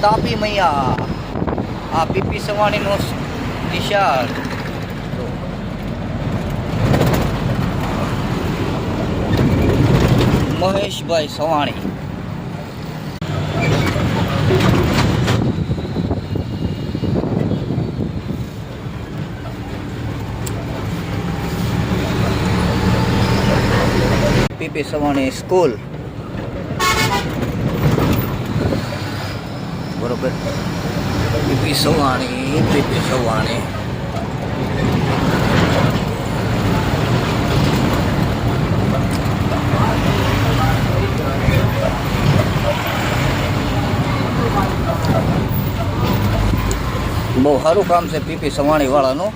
તાપી મૈયા આ પીપી સવાણીનો નિશાળ મહેશભાઈ Savani. PP Savani school બરોબર. પીપી સવાણી બહુ સારું કામ છે પીપી સવાણી વાળાનું.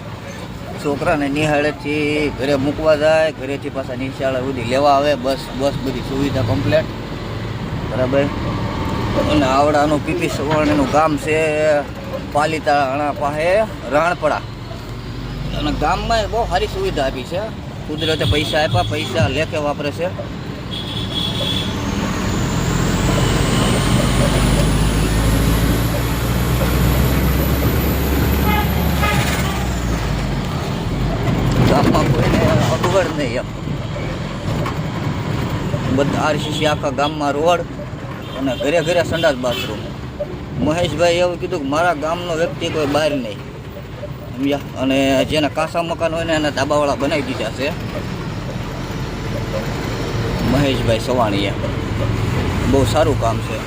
છોકરાને નિહાળેથી ઘરે મૂકવા જાય, ઘરેથી પાછા નિશાળે સુધી લેવા આવે. બસ બધી સુવિધા કમ્પ્લેટ બરાબર. અને આવડાનું પીપી સવાણીનું ગામ છે પાલીતાણા પાસે રાણપડા. અને ગામમાં બહુ સારી સુવિધા આપી છે. કુદરતે પૈસા આપ્યા, પૈસા લેખે વાપરે છે. ગામમાં કોઈને અગવડ નહીં એમ. બધા આરસીસી આખા ગામમાં રોડ અને ઘરે ઘરે સંડાસ બાથરૂમ. મહેશભાઈ એવું કીધું કે મારા ગામનો વ્યક્તિ કોઈ બહાર નહીં સમજ્યા. અને જેના કાંસા મકાન હોય ને એના ધાબાવાળા બનાવી દીધા છે મહેશભાઈ સવાણીએ. બહુ સારું કામ છે.